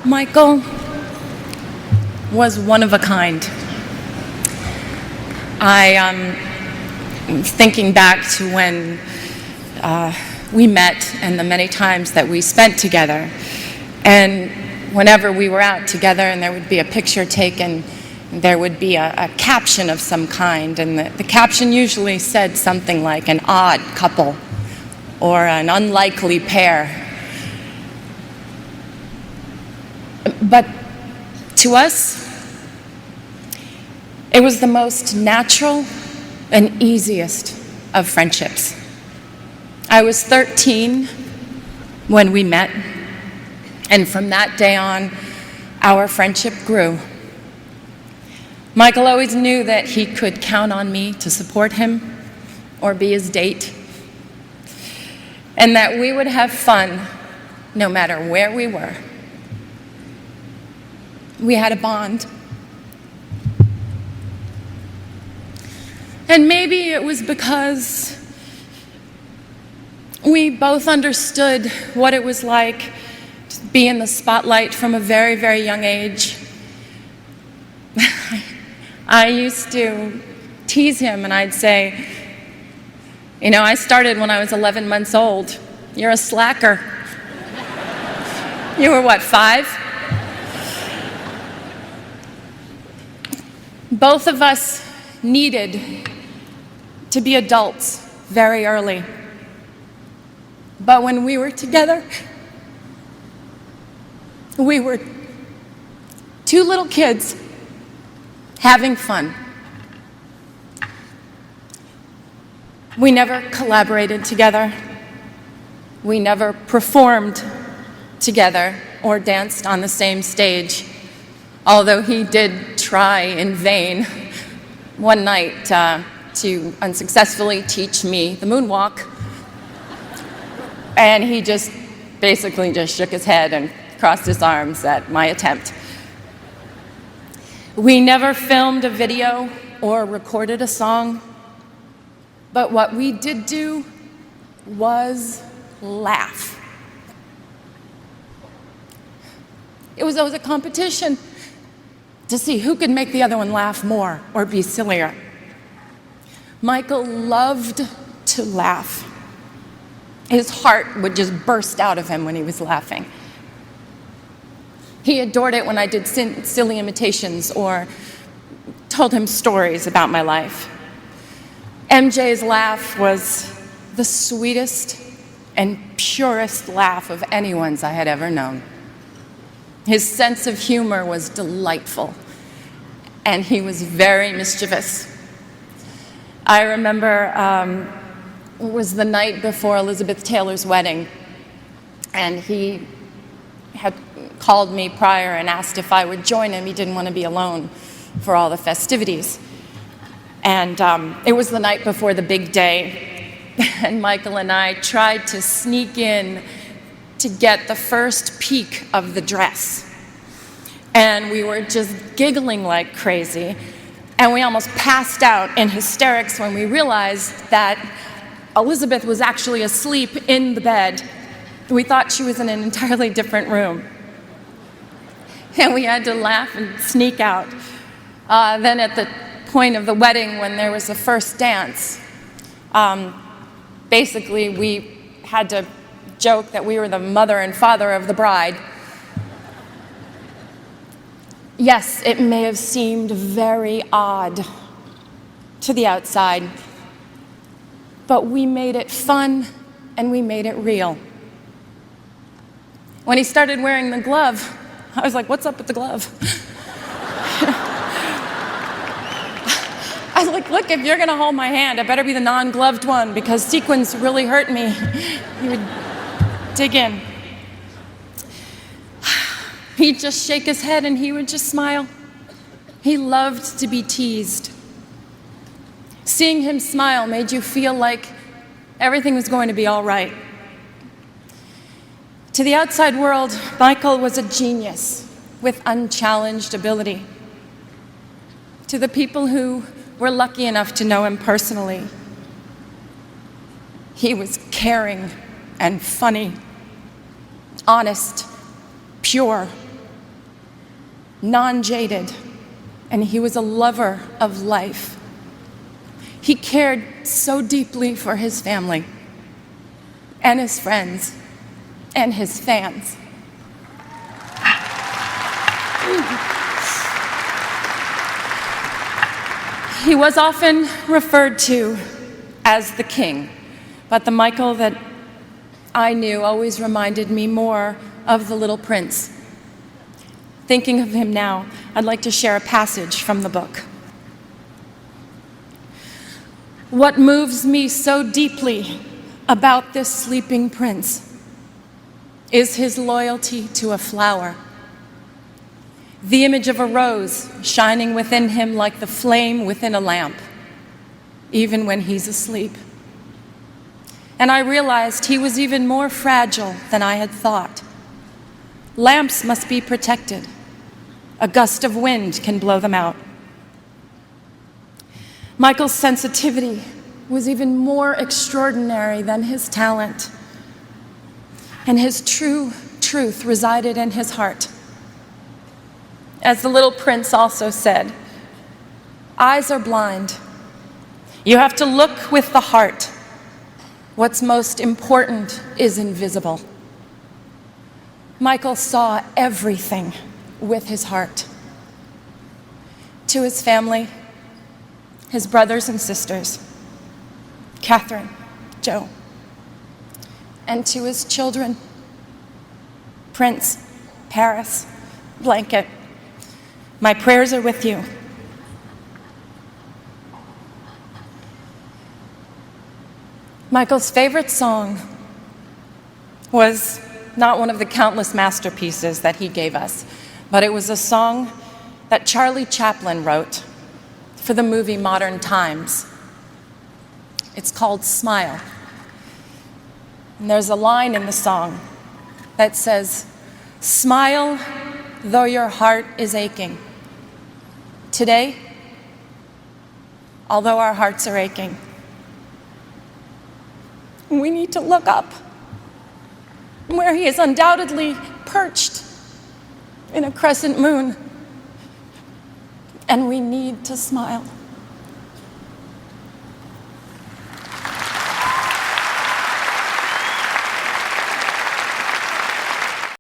Michael was one of a kind. Thinking back to when we met and the many times that we spent together. And whenever we were out together and there would be a picture taken, there would be a caption of some kind. And the caption usually said something like an odd couple or an unlikely pair. But to us, it was the most natural and easiest of friendships. I was 13 when we met, and from that day on, our friendship grew. Michael always knew that he could count on me to support him or be his date, and that we would have fun no matter where we were. We had a bond. And maybe it was because we both understood what it was like to be in the spotlight from a very, very young age. I used to tease him and I'd say, I started when I was 11 months old. You're a slacker. You were what, 5? Both of us needed to be adults very early. But when we were together, we were two little kids having fun. We never collaborated together. We never performed together or danced on the same stage, although he did try in vain one night to unsuccessfully teach me the moonwalk. And he just basically just shook his head and crossed his arms at my attempt. We never filmed a video or recorded a song, but what we did do was laugh. It was always a competition to see who could make the other one laugh more or be sillier. Michael loved to laugh. His heart would just burst out of him when he was laughing. He adored it when I did silly imitations or told him stories about my life. MJ's laugh was the sweetest and purest laugh of anyone's I had ever known. His sense of humor was delightful, and he was very mischievous. I remember it was the night before Elizabeth Taylor's wedding, and he had called me prior and asked if I would join him. He didn't want to be alone for all the festivities. And it was the night before the big day, and Michael and I tried to sneak in to get the first peek of the dress. And we were just giggling like crazy, and we almost passed out in hysterics when we realized that Elizabeth was actually asleep in the bed. We thought she was in an entirely different room. And we had to laugh and sneak out. Then at the point of the wedding, when there was the first dance, basically we had to joke that we were the mother and father of the bride. Yes, it may have seemed very odd to the outside, but we made it fun and we made it real. When he started wearing the glove, I was like, what's up with the glove? I was like, look, if you're gonna hold my hand, it better be the non-gloved one, because sequins really hurt me. He would dig in. He'd just shake his head and he would just smile. He loved to be teased. Seeing him smile made you feel like everything was going to be all right. To the outside world, Michael was a genius with unchallenged ability. To the people who were lucky enough to know him personally, he was caring and funny, honest, pure, non-jaded, and he was a lover of life. He cared so deeply for his family and his friends and his fans. He was often referred to as the king, but the Michael that I knew always reminded me more of the little prince. Thinking of him now, I'd like to share a passage from the book. What moves me so deeply about this sleeping prince is his loyalty to a flower, the image of a rose shining within him like the flame within a lamp, even when he's asleep. And I realized he was even more fragile than I had thought. Lamps must be protected. A gust of wind can blow them out. Michael's sensitivity was even more extraordinary than his talent, and his true truth resided in his heart. As the little prince also said, eyes are blind. You have to look with the heart. What's most important is invisible. Michael saw everything with his heart. To his family, his brothers and sisters, Catherine, Joe, and to his children, Prince, Paris, Blanket, my prayers are with you. Michael's favorite song was not one of the countless masterpieces that he gave us, but it was a song that Charlie Chaplin wrote for the movie Modern Times. It's called Smile. And there's a line in the song that says, "Smile though your heart is aching." Today, although our hearts are aching, we need to look up where he is undoubtedly perched in a crescent moon, and we need to smile.